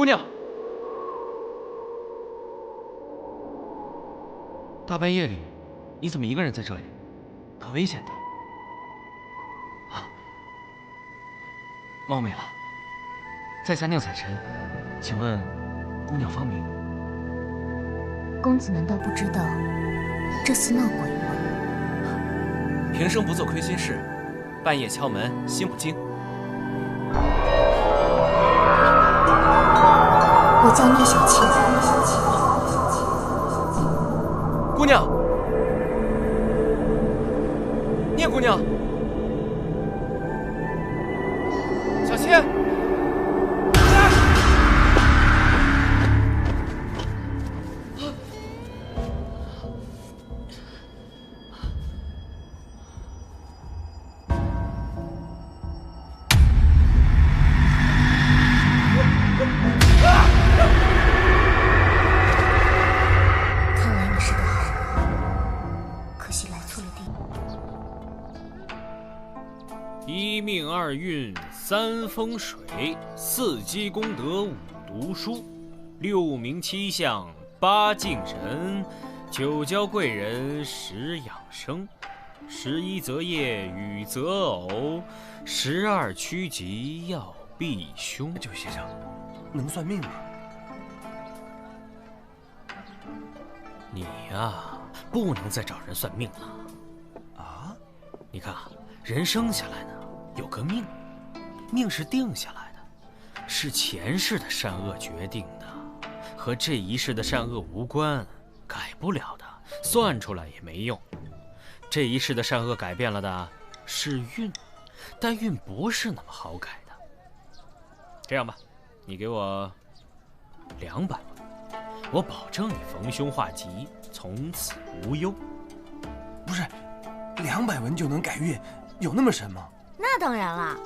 姑娘，大半夜里，你怎么一个人在这里？很危险的。啊，冒昧了，在下宁采臣，请问姑娘芳名？公子难道不知道这厮闹鬼吗？平生不做亏心事，半夜敲门心不惊。我叫聂小倩。姑娘，聂姑娘，小倩。一命二运三风水，四积功德五读书，六名七相八敬神，九交贵人十养生，11择业与择偶，12趋吉要避凶。九先生，能算命吗？你呀，不能再找人算命了。啊？你看啊，人生下来呢，有个命，命是定下来的，是前世的善恶决定的，和这一世的善恶无关，改不了的，算出来也没用。这一世的善恶改变了的是运，但运不是那么好改的。这样吧，你给我200万，我保证你逢凶化吉，从此无忧。不是，200文就能改运，有那么神吗？那当然啦，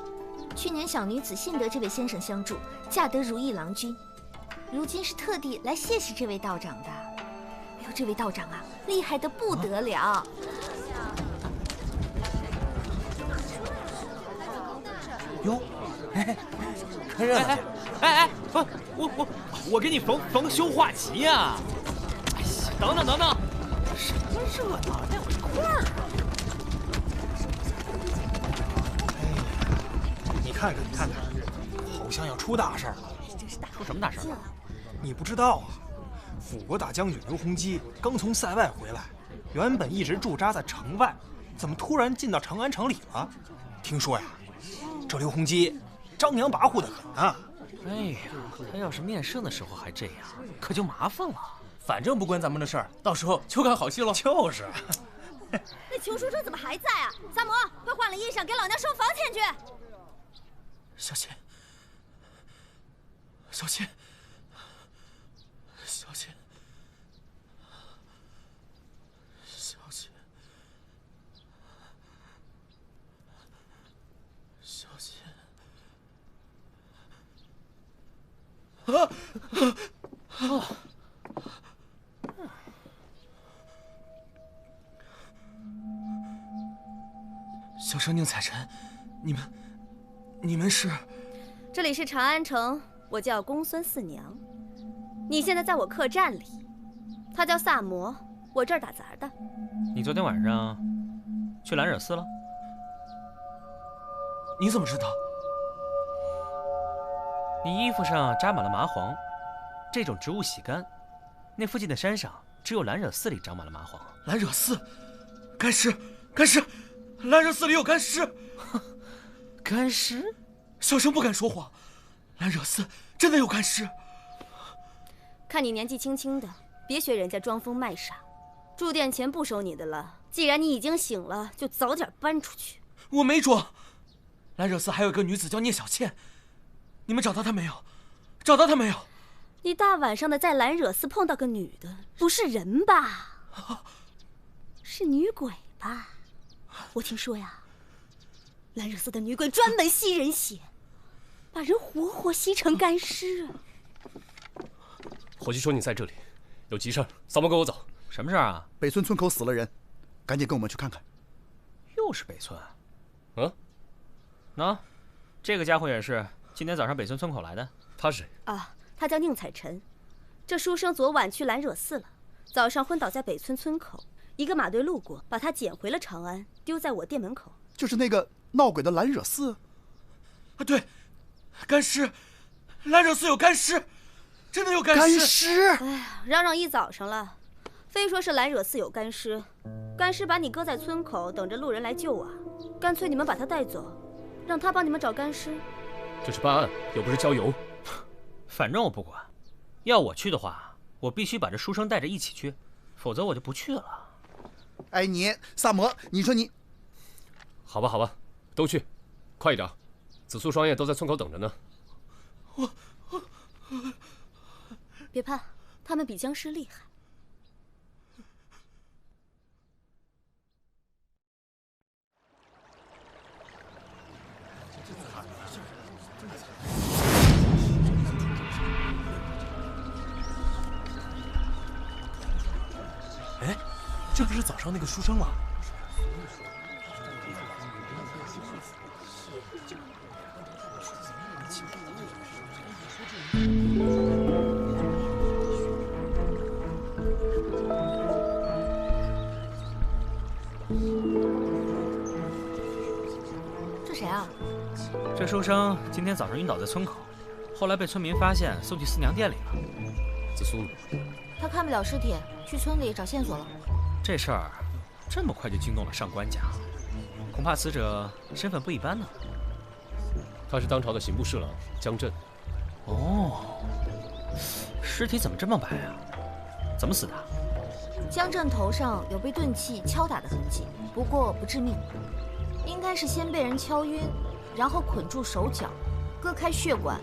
去年小女子幸得这位先生相助，嫁得如意郎君，如今是特地来谢谢这位道长的。哎呦，这位道长啊，厉害得不得了！哟，哎，看热闹去！哎，不，我给你逢凶化吉呀！哎呀，等等，什么热闹，待会一块儿啊！你看看，好像要出大事了。出什么大事？你不知道啊？辅国大将军刘洪基刚从塞外回来，原本一直驻扎在城外，怎么突然进到长安城里了？听说呀，这刘洪基张扬跋扈得很啊！哎呀，他要是面圣的时候还这样，可就麻烦了。反正不关咱们的事儿，到时候就看好戏喽。就是。那裘书生怎么还在啊？萨摩，快换了衣裳，给老娘收房钱去！小倩，小倩，小倩，小倩，小倩，小生宁采臣，你们是？这里是长安城，我叫公孙四娘。你现在在我客栈里，他叫萨摩，我这儿打杂的。你昨天晚上去兰惹寺了？你怎么知道？你衣服上扎满了麻黄，这种植物洗干，那附近的山上只有兰惹寺里长满了麻黄。兰惹寺，干尸，兰惹寺里有干尸。干尸？小生不敢说谎，兰惹寺真的有干尸。看你年纪轻轻的，别学人家装疯卖傻。住店钱不收你的了，既然你已经醒了，就早点搬出去。我没装。兰惹寺还有一个女子叫聂小倩，你们找到她没有？找到她没有？你大晚上的在兰惹寺碰到个女的，不是人吧？是女鬼吧？我听说呀，兰惹寺的女鬼专门吸人血，把人活活吸成干尸。伙计说你在这里，有急事，扫毛跟我走。什么事儿啊？北村村口死了人，赶紧跟我们去看看。又是北村？嗯，那，这个家伙也是今天早上北村村口来的。他是谁？啊，他叫宁采臣。这书生昨晚去兰惹寺了，早上昏倒在北村村口。一个马队路过，把他捡回了长安，丢在我店门口。就是那个闹鬼的兰惹寺。啊，对，干尸，兰惹寺有干尸，真的有干尸。干尸！哎呀，嚷嚷一早上了，非说是兰惹寺有干尸。干尸把你搁在村口，等着路人来救啊。干脆你们把他带走，让他帮你们找干尸。这是办案，又不是郊游。反正我不管，要我去的话，我必须把这书生带着一起去，否则我就不去了。哎，你萨摩，你说你……好吧，好吧，都去，快一点。紫苏双叶都在村口等着呢。别怕，他们比僵尸厉害。哎，这不是早上那个书生吗？这谁啊？这书生今天早上晕倒在村口，后来被村民发现，送去四娘店里了。紫苏呢？他看不了尸体，去村里找线索了。这事儿这么快就惊动了上官家，恐怕死者身份不一般呢。他是当朝的刑部侍郎江震。哦，尸体怎么这么白啊？怎么死的？江震头上有被钝器敲打的痕迹，不过不致命，应该是先被人敲晕，然后捆住手脚，割开血管，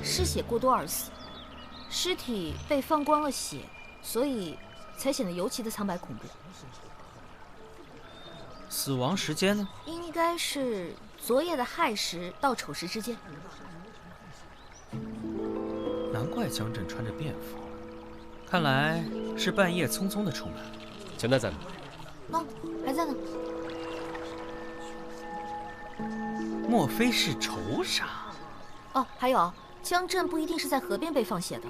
失血过多而死。尸体被放光了血，所以才显得尤其的苍白恐怖。死亡时间呢？应该是昨夜的亥时到丑时之间。难怪江震穿着便服，看来是半夜匆匆的出门。钱袋在哪？哦，还在呢。莫非是仇杀？哦，还有，江震不一定是在河边被放血的，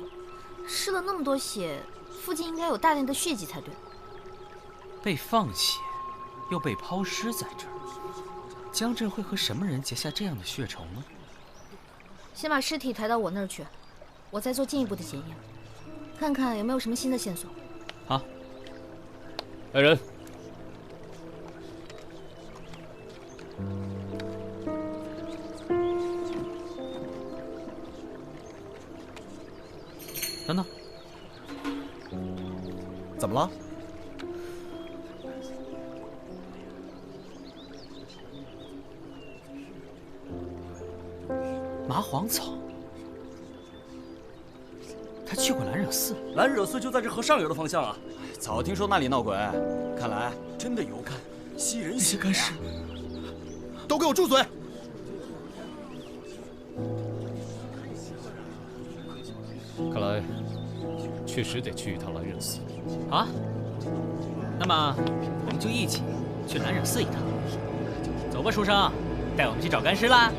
失了那么多血，附近应该有大量的血迹才对。被放血，又被抛尸在这儿，江震会和什么人结下这样的血仇呢？先把尸体抬到我那儿去，我再做进一步的检验，看看有没有什么新的线索。好。来人！等等，怎么了？麻黄草。他去过兰惹寺，兰惹寺就在这河上游的方向啊！早听说那里闹鬼，看来真的有看吸人血。干尸，都给我住嘴！看来确实得去一趟兰惹寺。好啊，那么我们就一起去兰惹寺一趟。走吧，书生，带我们去找干尸啦！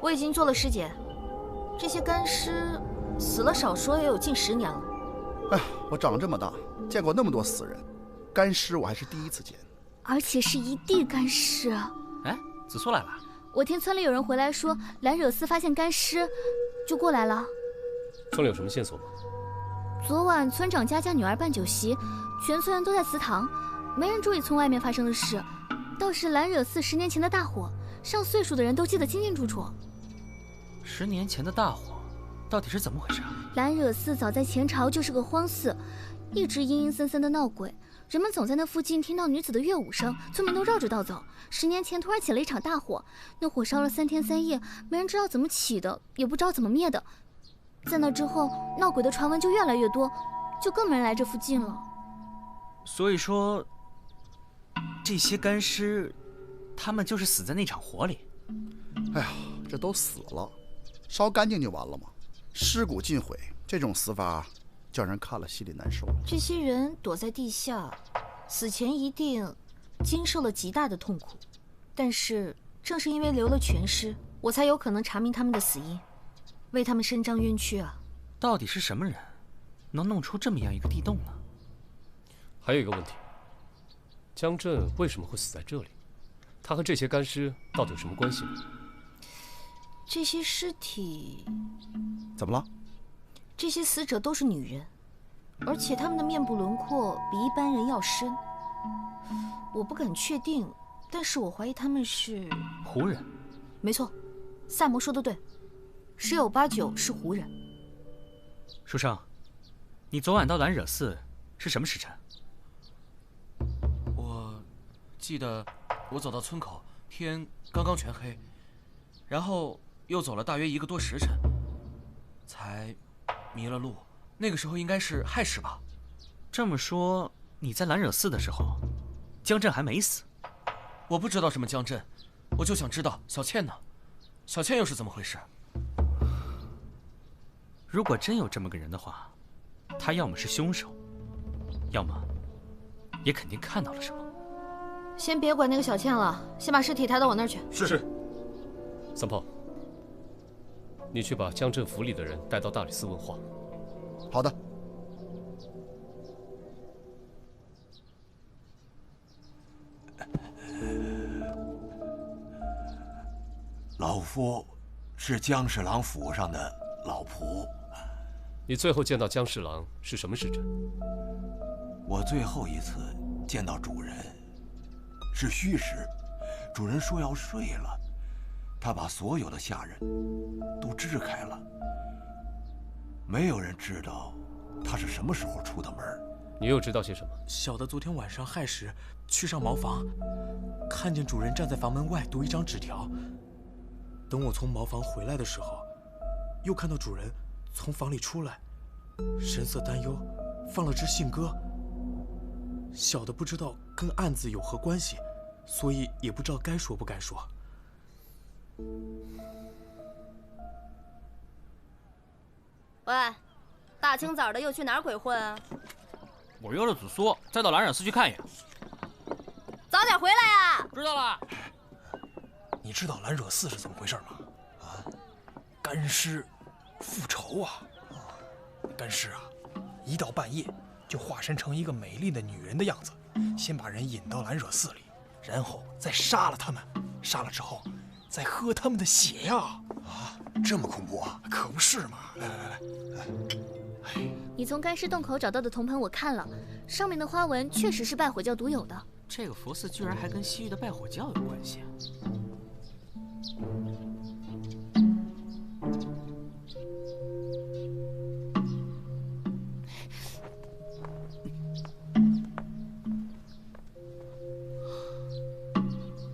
我已经做了尸检，这些干尸死了少说也有近10年了。哎，我长这么大见过那么多死人，干尸我还是第一次见。而且是一地干尸。哎，紫苏来了。我听村里有人回来说，兰惹寺发现干尸，就过来了。村里有什么线索吗？昨晚村长家女儿办酒席，全村人都在祠堂，没人注意村外面发生的事。倒是兰惹寺10年前的大火，上岁数的人都记得清清楚楚。10年前的大火，到底是怎么回事？兰惹寺早在前朝就是个荒寺，一直阴阴森森的闹鬼，人们总在那附近听到女子的乐舞声，村民都绕着道走。10年前突然起了一场大火，那火烧了3天3夜，没人知道怎么起的，也不知道怎么灭的。在那之后，闹鬼的传闻就越来越多，就更没人来这附近了。所以说，这些干尸，他们就是死在那场火里。哎呀，这都死了，烧干净就完了吗？尸骨尽毁，这种死法叫人看了心里难受。这些人躲在地下，死前一定经受了极大的痛苦。但是正是因为留了全尸，我才有可能查明他们的死因，为他们伸张冤屈啊！到底是什么人，能弄出这么样一个地洞呢？还有一个问题，江震为什么会死在这里？他和这些干尸到底有什么关系呢？这些尸体，怎么了？这些死者都是女人，而且她们的面部轮廓比一般人要深。我不敢确定，但是我怀疑她们是胡人。没错，萨摩说的对，十有八九是胡人。书生，你昨晚到兰惹寺是什么时辰？我记得我走到村口，天刚刚全黑，然后又走了大约1个多时辰，才迷了路。那个时候应该是亥时吧？这么说，你在兰惹寺的时候，江震还没死？我不知道什么江震，我就想知道小倩呢？小倩又是怎么回事？如果真有这么个人的话，他要么是凶手，要么也肯定看到了什么。先别管那个小倩了，先把尸体抬到我那儿去。是。三炮，你去把江镇府里的人带到大理寺问话。好的。老夫是江侍郎府上的老仆。你最后见到江侍郎是什么时辰？我最后一次见到主人是戌时，主人说要睡了，他把所有的下人都支开了，没有人知道他是什么时候出的门。你又知道些什么？小的昨天晚上亥时去上茅房，看见主人站在房门外读一张纸条。等我从茅房回来的时候，又看到主人从房里出来，神色担忧，放了支信鸽。小的不知道跟案子有何关系，所以也不知道该说不该说。喂，大清早的又去哪儿鬼混啊？我约了子苏，再到兰染寺去看一眼。早点回来呀！知道了。你知道兰惹寺是怎么回事吗？啊，干尸复仇啊！干尸啊，一到半夜就化身成一个美丽的女人的样子，先把人引到兰惹寺里，然后再杀了他们。杀了之后，再喝他们的血呀！啊，这么恐怖啊！可不是嘛！来，你从干尸洞口找到的铜盆我看了，上面的花纹确实是拜火教独有的。这个佛寺居然还跟西域的拜火教有关系啊！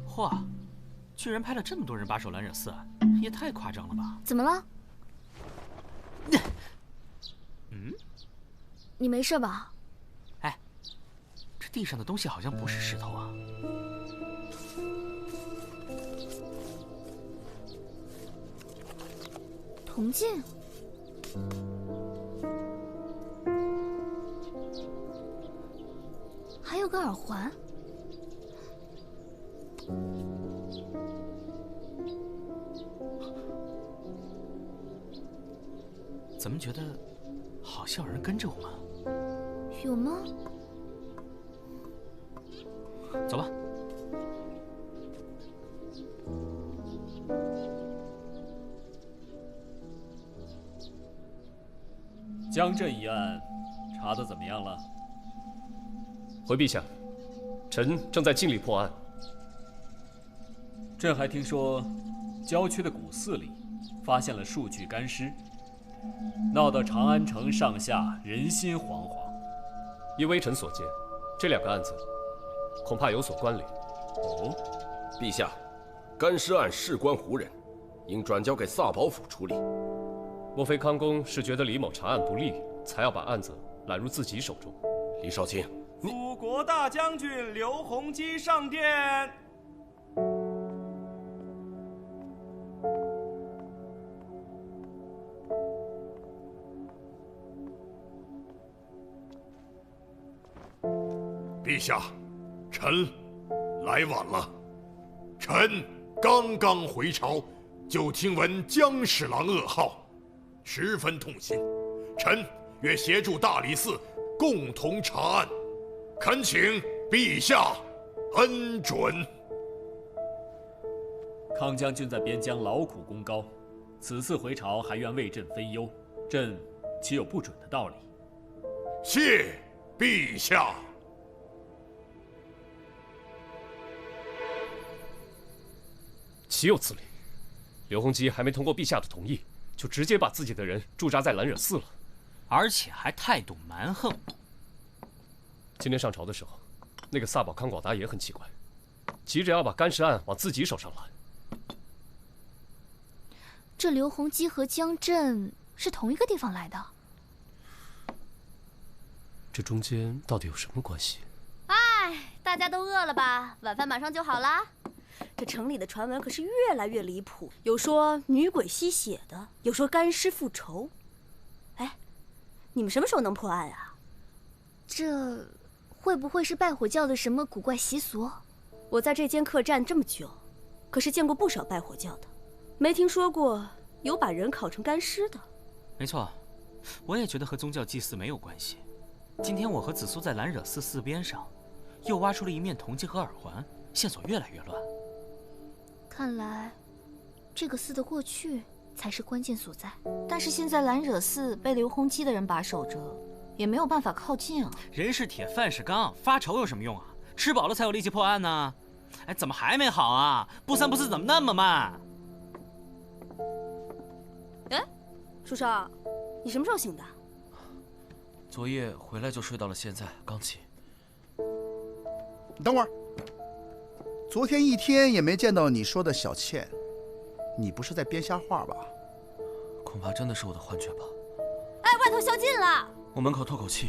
嚯，居然派了这么多人把守兰惹寺，也太夸张了吧？怎么了？你没事吧？哎，这地上的东西好像不是石头啊。铜镜。还有个耳环。怎么觉得好像有人跟着我们？有吗？走吧。江镇一案查得怎么样了？回陛下，臣正在尽力破案。朕还听说，郊区的古寺里发现了数具干尸，闹得长安城上下人心惶惶。依微臣所见，这2个案子恐怕有所关联。哦，陛下，干尸案事关胡人，应转交给萨保府处理。莫非康公是觉得李某查案不力，才要把案子揽入自己手中？李少卿，你。国大将军刘洪基上殿。陛下，臣来晚了。臣刚刚回朝，就听闻江侍郎噩耗，十分痛心。臣愿协助大理寺共同查案，恳请陛下恩准。康将军在边疆劳苦功高，此次回朝还愿为朕分忧，朕岂有不准的道理？谢陛下。岂有此理！刘洪基还没通过陛下的同意，就直接把自己的人驻扎在兰惹寺了，而且还态度蛮横。今天上朝的时候，那个萨宝康广达也很奇怪，急着要把干尸案往自己手上揽。这刘洪基和江震是同一个地方来的，这中间到底有什么关系？哎，大家都饿了吧？晚饭马上就好啦。这城里的传闻可是越来越离谱，有说女鬼吸血的，有说干尸复仇。哎，你们什么时候能破案啊？这会不会是拜火教的什么古怪习俗？我在这间客栈这么久，可是见过不少拜火教的，没听说过有把人烤成干尸的。没错，我也觉得和宗教祭祀没有关系。今天我和紫苏在兰惹寺寺边上，又挖出了一面铜镜和耳环，线索越来越乱。看来，这个寺的过去才是关键所在。但是现在兰惹寺被刘洪基的人把守着，也没有办法靠近啊。人是铁，饭是钢，发愁有什么用啊？吃饱了才有力气破案呢。哎，怎么还没好啊？不三不四，怎么那么慢？哎，书生，你什么时候醒的？昨夜回来就睡到了现在，刚起。你等会儿。昨天一天也没见到你说的小倩，你不是在编瞎话吧？恐怕真的是我的幻觉吧。哎，外头宵禁了。我门口透口气。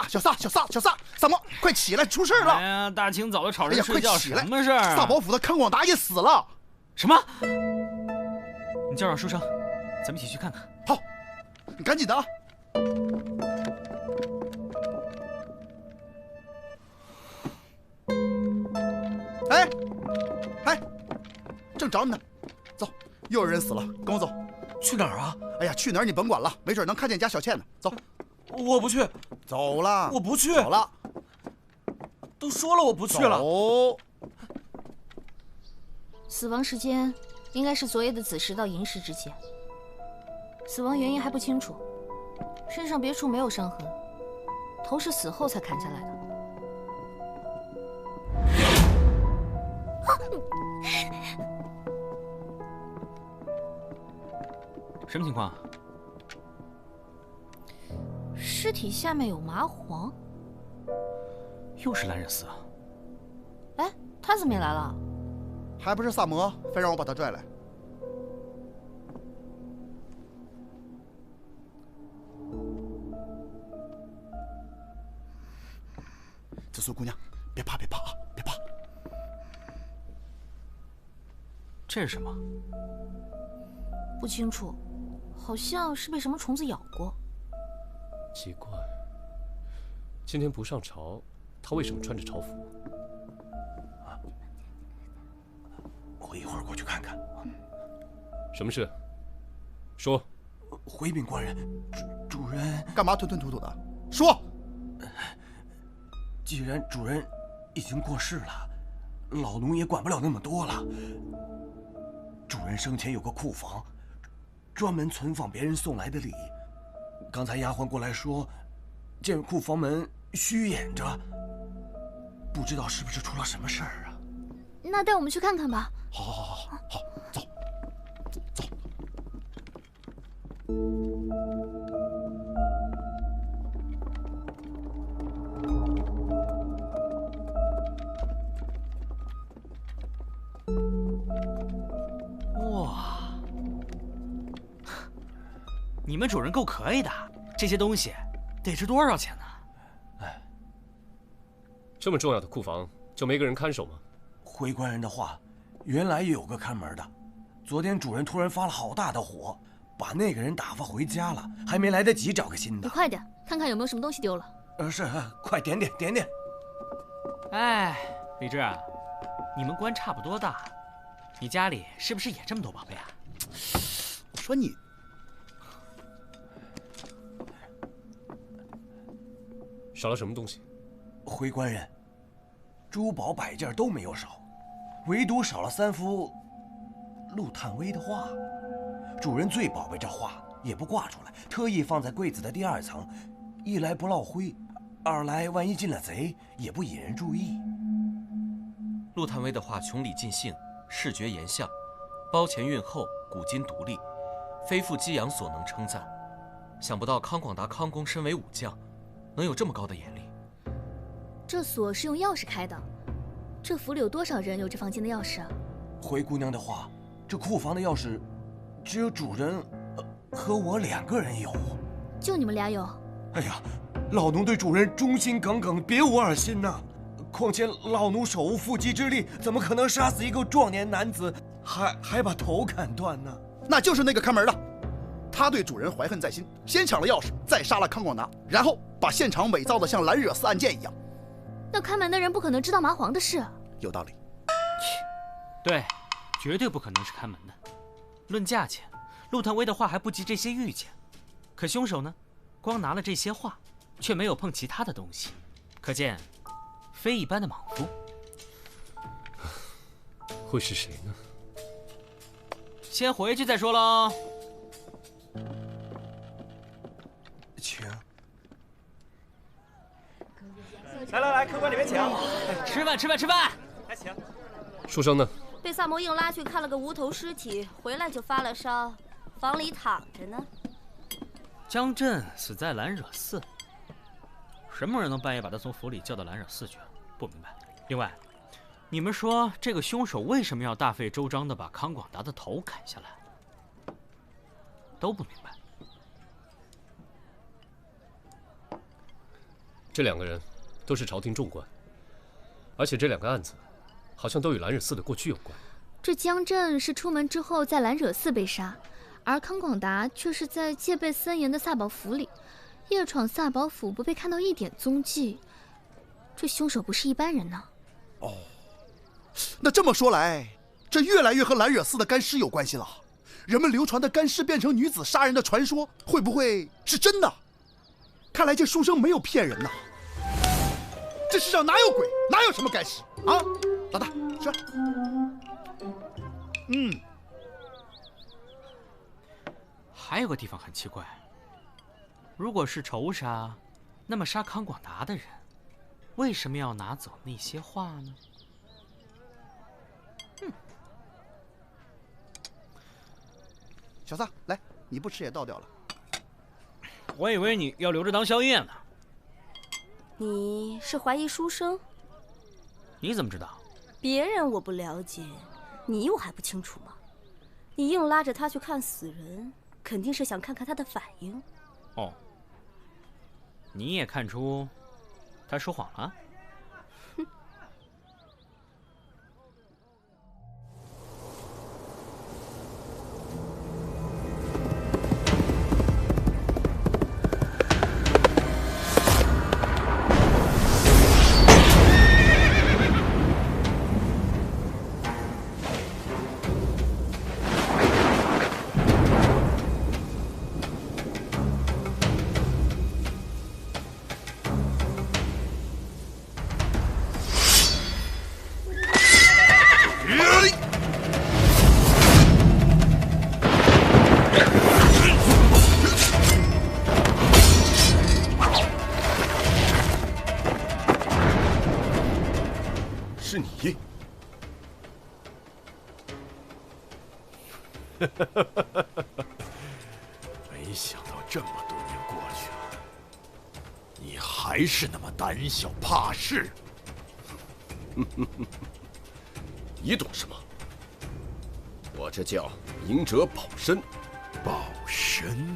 小萨，怎么？快起来，出事了！哎呀，大清早的吵人睡觉，快起来！什么事儿？萨宝府的康广达也死了。什么？你叫上书生，咱们一起去看看。好，你赶紧的啊！哎，正找你呢。走，又有人死了，跟我走。去哪儿啊？哎呀，去哪儿你甭管了，没准能看见家小倩呢。走。我不去。走了。我不去。走了。都说了我不去了。走。死亡时间应该是昨夜的子时到寅时之间，死亡原因还不清楚，身上别处没有伤痕，头是死后才砍下来的。什么情况？尸体下面有麻黄。又是兰惹寺啊！哎，他怎么也来了？还不是萨摩非让我把他拽来。紫苏姑娘，别怕啊，别怕。这是什么？不清楚，好像是被什么虫子咬过。奇怪，今天不上朝，他为什么穿着朝服？我一会儿过去看看。什么事？说。回禀官人，主人干嘛吞吞吐吐的？说。既然主人已经过世了，老奴也管不了那么多了。主人生前有个库房，专门存放别人送来的礼。刚才丫鬟过来说，见库房门虚掩着，不知道是不是出了什么事儿啊？那带我们去看看吧。好，走。们主人够可以的，这些东西得值多少钱呢？哎，这么重要的库房就没个人看守吗？回官人的话，原来也有个看门的，昨天主人突然发了好大的火，把那个人打发回家了，还没来得及找个新的。你快点，看看有没有什么东西丢了。是，快点点点点。哎，李治，你们官差不多大，你家里是不是也这么多宝贝啊？我说你，少了什么东西？回官人，珠宝摆件都没有少，唯独少了3幅陆探微的画。主人最宝贝这画，也不挂出来，特意放在柜子的第2层，一来不落灰，二来万一进了贼，也不引人注意。陆探微的画穷理尽兴，视觉严相，包前蕴厚，古今独立，非复激扬所能称赞。想不到康广达康公身为武将，能有这么高的眼力。这锁是用钥匙开的，这府里有多少人有这房间的钥匙啊？回姑娘的话，这库房的钥匙，只有主人和我2个人有。就你们俩有？哎呀，老奴对主人忠心耿耿，别无二心呐。况且老奴手无缚鸡之力，怎么可能杀死一个壮年男子，还把头砍断呢？那就是那个看门的，他对主人怀恨在心，先抢了钥匙，再杀了康广达，然后把现场伪造的像蓝惹寺案件一样。那看门的人不可能知道麻黄的事。有道理。对，绝对不可能是看门的。论价钱，陆探微的画还不及这些玉钱，可凶手呢，光拿了这些画，却没有碰其他的东西，可见非一般的莽夫。会是谁呢？先回去再说喽。请。来，客官里面请。吃饭。来请。书生呢？被萨摩硬拉去看了个无头尸体，回来就发了烧，房里躺着呢。江震死在蓝惹寺，什么人能半夜把他从府里叫到蓝惹寺去？不明白。另外，你们说这个凶手为什么要大费周章地把康广达的头砍下来？都不明白。这2个人都是朝廷重官，而且这2个案子好像都与蓝惹寺的过去有关。这江震是出门之后在蓝惹寺被杀，而康广达却是在戒备森严的萨宝府里，夜闯萨宝府不被看到一点踪迹。这凶手不是一般人呢。哦，那这么说来，这越来越和蓝惹寺的干尸有关系了。人们流传的干尸变成女子杀人的传说，会不会是真的？看来这书生没有骗人呐。这世上哪有鬼，哪有什么干尸啊？老大，吃。还有个地方很奇怪，如果是仇杀，那么杀康广达的人，为什么要拿走那些画呢？小撒，来，你不吃也倒掉了。我以为你要留着当宵夜呢。你是怀疑书生？你怎么知道？别人我不了解，你我还不清楚吗？你硬拉着他去看死人，肯定是想看看他的反应。哦，你也看出他说谎了？是你。没想到这么多年过去了，你还是那么胆小怕事。你懂什么？我这叫赢者保身。保身？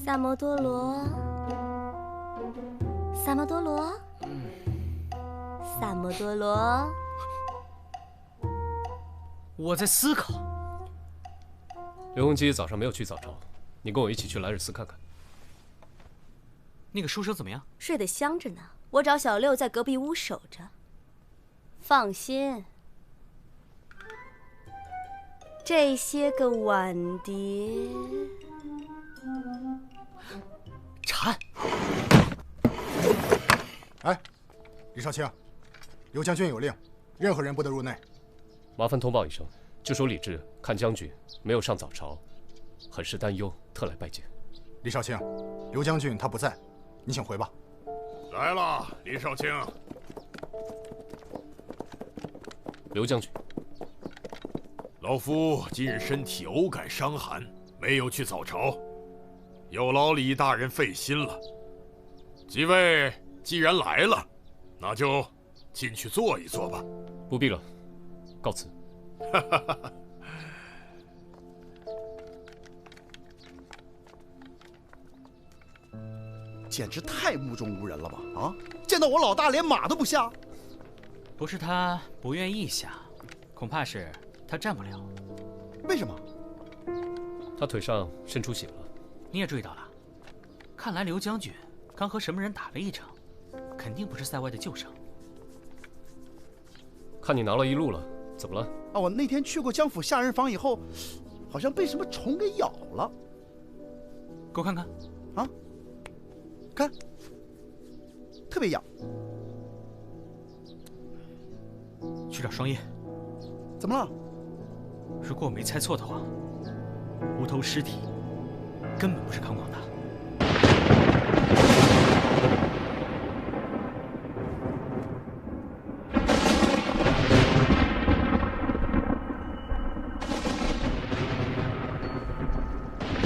萨摩多罗，萨摩多罗，萨摩多罗。我在思考。刘洪基早上没有去早朝，你跟我一起去兰尔寺看看。那个书生怎么样？睡得香着呢，我找小六在隔壁屋守着。放心，这些个碗碟。禅。哎，李少卿，刘将军有令，任何人不得入内。麻烦通报一声，就说李治看将军没有上早朝，很是担忧，特来拜见。李少卿，刘将军他不在，你请回吧。来了，李少卿。刘将军，老夫今日身体偶感伤寒，没有去早朝，有劳李大人费心了。几位既然来了，那就进去坐一坐吧。不必了，告辞。简直太目中无人了吧！啊，见到我老大连马都不下。不是他不愿意下，恐怕是他站不了。为什么？他腿上渗出血了。你也注意到了？看来刘将军刚和什么人打了一场，肯定不是塞外的旧伤。看你挠了一路了，怎么了？啊，我那天去过江府下人房以后，好像被什么虫给咬了。给我看看。啊，看，特别痒。去找双叶。怎么了？如果我没猜错的话，无头尸体根本不是康广达。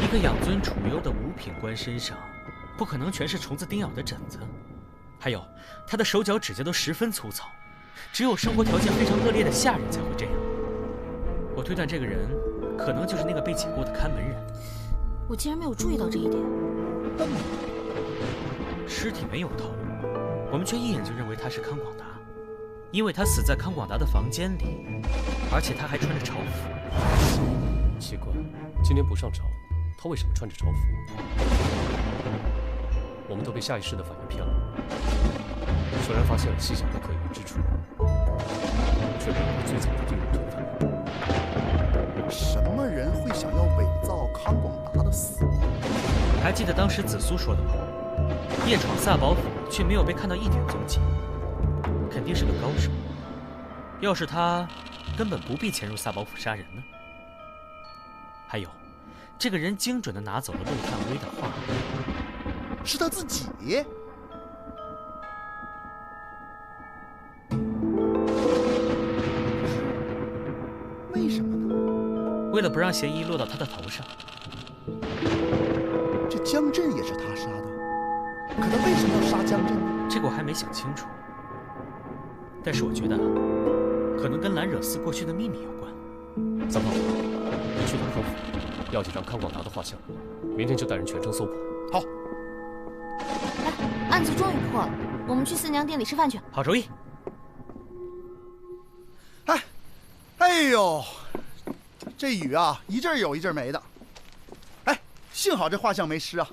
一个养尊处优的五品官身上，不可能全是虫子叮咬的疹子。还有，他的手脚指甲都十分粗糙。只有生活条件非常恶劣的下人才会这样。我推断这个人可能就是那个被解雇的看门人。我竟然没有注意到这一点。尸体没有头，我们却一眼就认为他是康广达，因为他死在康广达的房间里，而且他还穿着朝服。奇怪，今天不上朝，他为什么穿着朝服？我们都被下意识的反应骗了。虽然发现了细小的可疑之处，却没有最早的定入罪犯。什么人会想要伪造康广达的死亡？还记得当时子苏说的吗？夜闯萨宝府却没有被看到一点踪迹，肯定是个高手。要是他，根本不必潜入萨宝府杀人呢。还有，这个人精准地拿走了陆探微的画，是他自己。为什么呢？为了不让嫌疑落到他的头上。这江震也是他杀的，可他为什么要杀江震呢？这个我还没想清楚。但是我觉得，可能跟兰惹寺过去的秘密有关。三炮，你去找康府，要几张康广达的画像，明天就带人全城搜捕。好。哎，案子终于破了，我们去四娘店里吃饭去。好主意。哎呦，这雨啊，一阵有一阵没的。哎，幸好这画像没湿啊。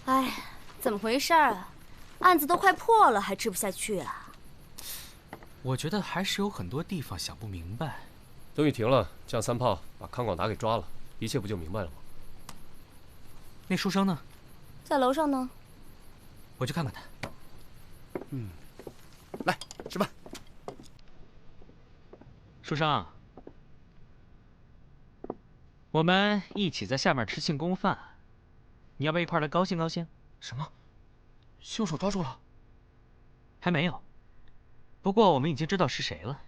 哎，怎么回事啊？案子都快破了，还吃不下去啊？我觉得还是有很多地方想不明白。等雨停了，叫三炮把康广达给抓了，一切不就明白了吗？那书生呢？在楼上呢。我去看看他。来吃饭。书生，我们一起在下面吃庆功饭，你要不要一块来高兴高兴？什么？凶手抓住了？还没有，不过我们已经知道是谁了。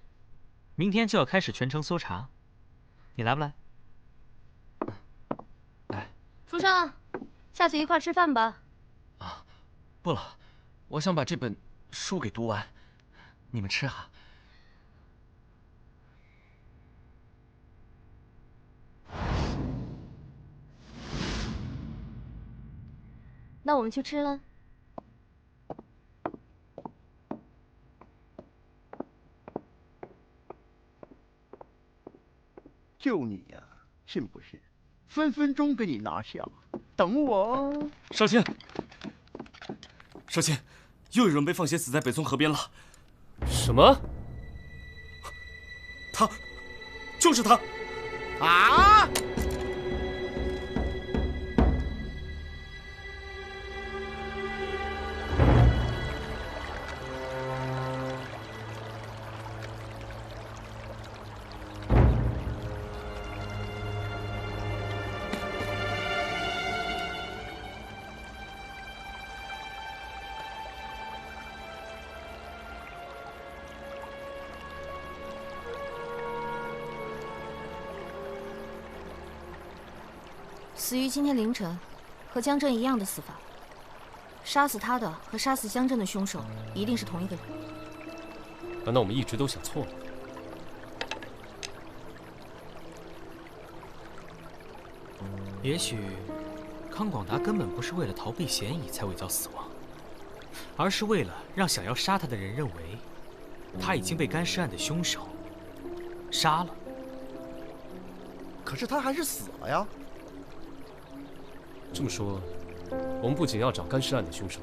明天就要开始全城搜查，你来不来？来。书生，下次一块吃饭吧。啊，不了，我想把这本书给读完。你们吃啊。那我们去吃了。就你呀，信不信？分分钟给你拿下！等我哦。少卿，少卿，又有人被放血死在北村河边了。什么？他，就是他！啊！死于今天凌晨，和江震一样的死法。杀死他的和杀死江震的凶手一定是同一个人。难道我们一直都想错了？也许康广达根本不是为了逃避嫌疑才伪造死亡，而是为了让想要杀他的人认为他已经被干尸案的凶手杀了。可是他还是死了呀。这么说，我们不仅要找干尸案的凶手，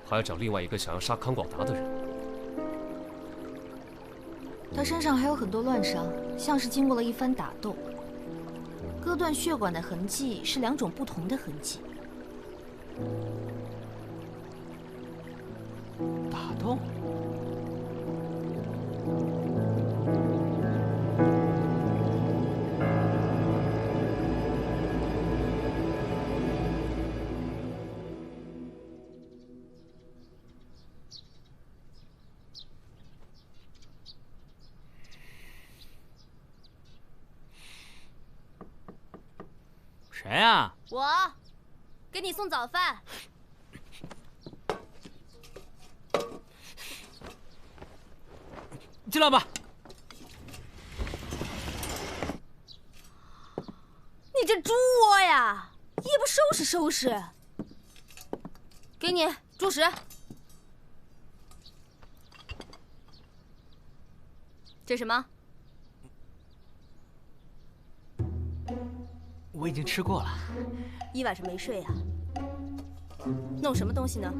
还要找另外一个想要杀康广达的人。他身上还有很多乱伤，像是经过了一番打斗。割断血管的痕迹是2种不同的痕迹。打斗？谁呀？我，给你送早饭。进来吧。你这猪窝呀，也不收拾收拾。给你住食。这什么？我已经吃过了。一晚上没睡啊？弄什么东西呢？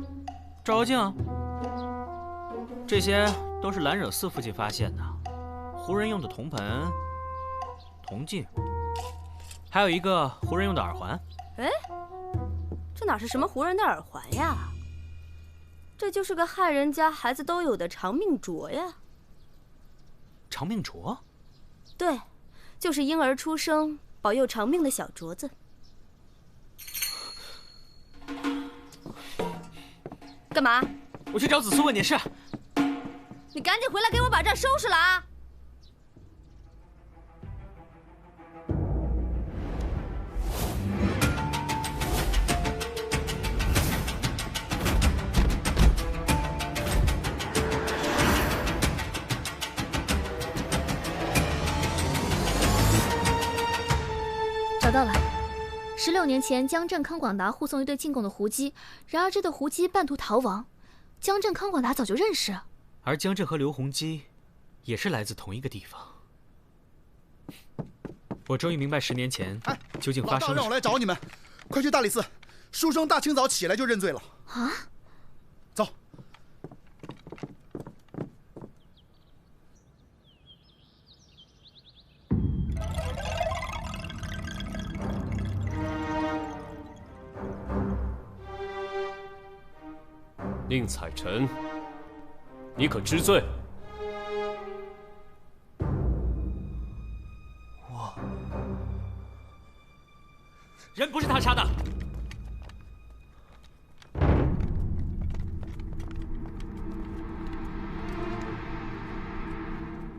照妖镜啊。这些都是兰惹寺附近发现的，胡人用的铜盆、铜镜，还有一个胡人用的耳环。哎，这哪是什么胡人的耳环呀？这就是个汉人家孩子都有的长命镯呀。长命镯？对，就是婴儿出生保佑长命的小镯子。干嘛？我去找子苏问点事。你赶紧回来给我把这儿收拾了啊！找到了。16年前，江震、康广达护送一对进贡的胡姬，然而这对胡姬半途逃亡，江震、康广达早就认识。而江震和刘洪基也是来自同一个地方。我终于明白10年前究竟发生了什么。老道让我来找你们，快去大理寺，书生大清早起来就认罪了。啊！走。宁采臣，你可知罪？人不是他杀的。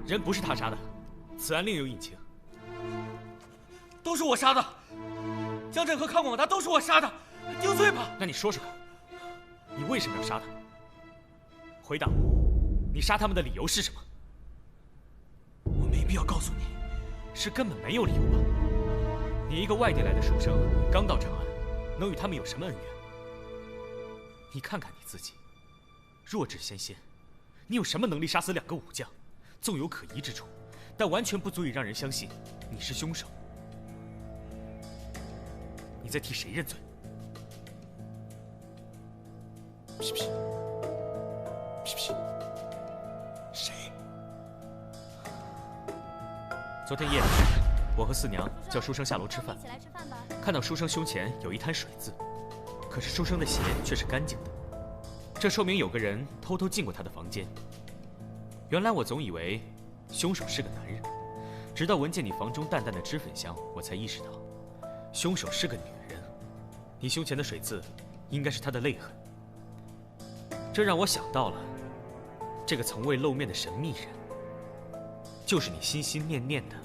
人不是他杀的，此案另有隐情。都是我杀的，江震和康广达都是我杀的，定罪吧。那你说说看，你为什么要杀他？回答我，你杀他们的理由是什么？我没必要告诉你，是根本没有理由吧？你一个外地来的书生，刚到长安，能与他们有什么恩怨？你看看你自己，弱智仙仙，你有什么能力杀死2个武将？纵有可疑之处，但完全不足以让人相信你是凶手。你在替谁认罪？皮皮，皮皮，谁？昨天夜里，我和四娘叫书生下楼吃饭，看到书生胸前有一滩水渍，可是书生的鞋却是干净的，这说明有个人偷偷进过他的房间。原来我总以为凶手是个男人，直到闻见你房中淡淡的脂粉香，我才意识到凶手是个女人。你胸前的水渍应该是她的泪痕，这让我想到了这个从未露面的神秘人，就是你心心念念的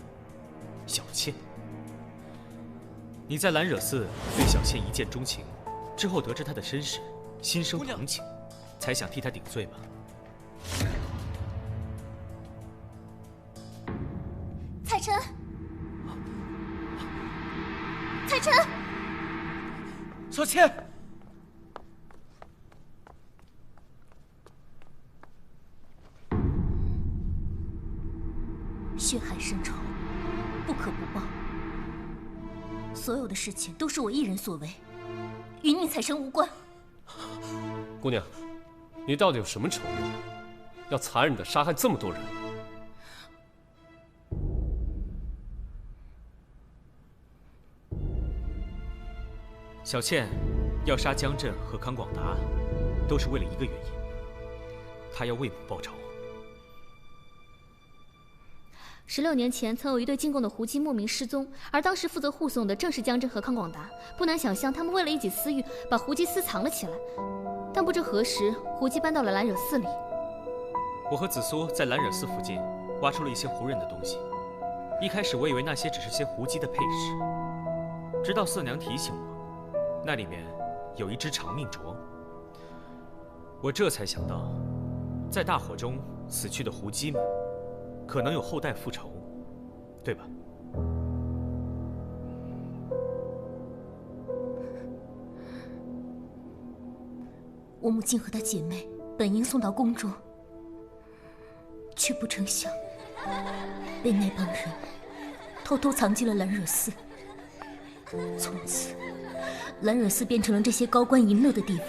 小倩。你在兰惹寺对小倩一见钟情，之后得知她的身世，心生同情，才想替她顶罪吧。彩晨，彩晨，小倩，血海深仇，不可不报。所有的事情都是我一人所为，与你彩晨无关。姑娘，你到底有什么仇怨，要残忍地杀害这么多人？小倩要杀江震和康广达，都是为了一个原因，她要为母报仇。16年前，曾有一对进贡的胡姬莫名失踪，而当时负责护送的正是江震和康广达。不难想象，他们为了一己私欲，把胡姬私藏了起来。但不知何时，胡姬搬到了兰惹寺里。我和紫苏在兰惹寺附近挖出了一些胡人的东西。一开始我以为那些只是些胡姬的配饰，直到色娘提醒我，那里面有一只长命镯。我这才想到，在大火中死去的胡姬们，可能有后代复仇，对吧？我母亲和她姐妹本应送到宫中，却不成想被那帮人偷偷藏进了兰惹寺。从此，兰惹寺变成了这些高官淫乐的地方。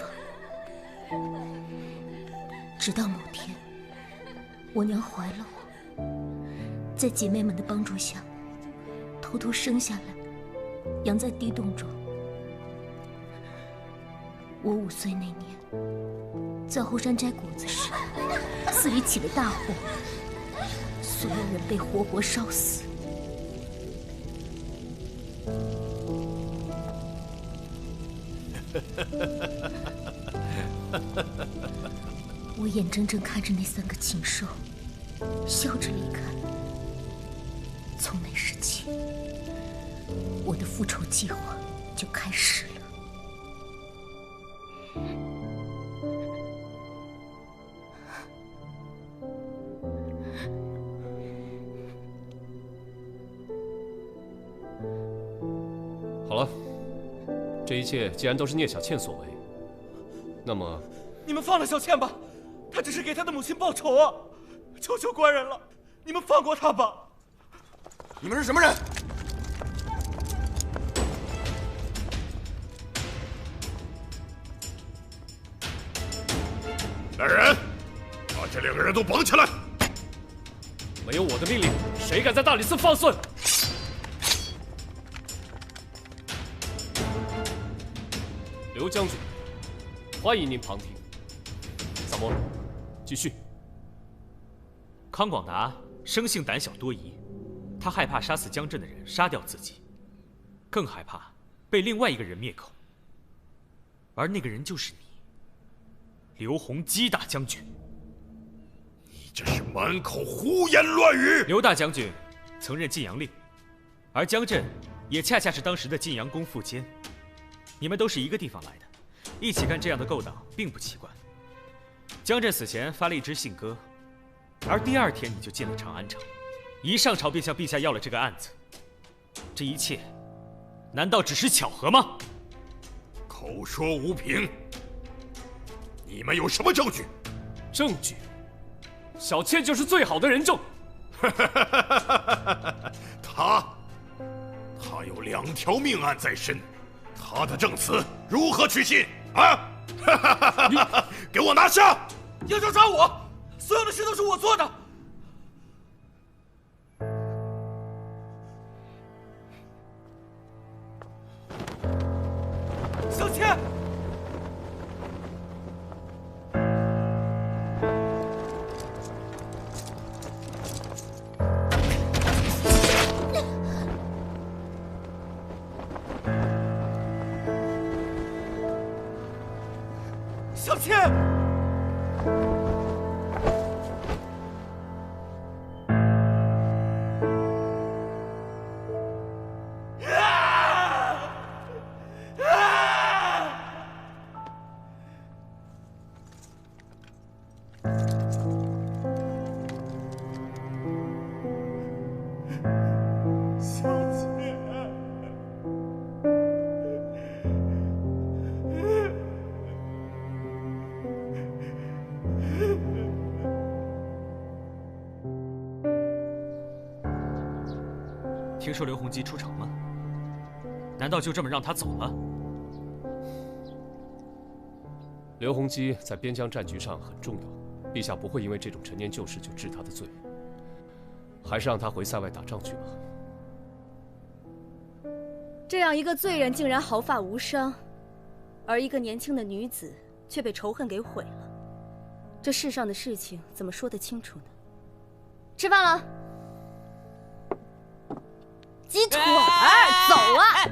直到某天，我娘怀了我，在姐妹们的帮助下，偷偷生下来，养在地洞中。我5岁那年，在后山摘果子时，寺里起了大火，所有人被活活烧死。我眼睁睁看着那3个禽兽笑着离开。从那时起，我的复仇计划就开始了。好了，这一切既然都是聂小倩所为，那么你们放了小倩吧，她只是给她的母亲报仇啊！求求官人了，你们放过她吧！你们是什么人？来人，把这2个人都绑起来！没有我的命令，谁敢在大理寺放肆？刘将军，欢迎您旁听。萨摩，继续。康广达生性胆小多疑，他害怕杀死江震的人杀掉自己，更害怕被另外一个人灭口，而那个人就是你，刘洪基大将军。你这是满口胡言乱语！刘大将军曾任晋阳令，而江震也恰恰是当时的晋阳公副监。你们都是一个地方来的，一起干这样的勾当并不奇怪。江震死前发了一支信鸽，而第2天你就进了长安城，一上朝便向陛下要了这个案子。这一切，难道只是巧合吗？口说无凭，你们有什么证据？证据？小倩就是最好的人证。他有2条命案在身，他的证词如何取信啊？给我拿下！要招抓我，所有的事都是我做的。小倩。小倩。听说刘洪基出城了，难道就这么让他走了？刘洪基在边疆战局上很重要，陛下不会因为这种陈年旧事就治他的罪，还是让他回塞外打仗去吧。这样一个罪人竟然毫发无伤，而一个年轻的女子却被仇恨给毁了。这世上的事情怎么说得清楚呢？吃饭了。鸡腿，走啊！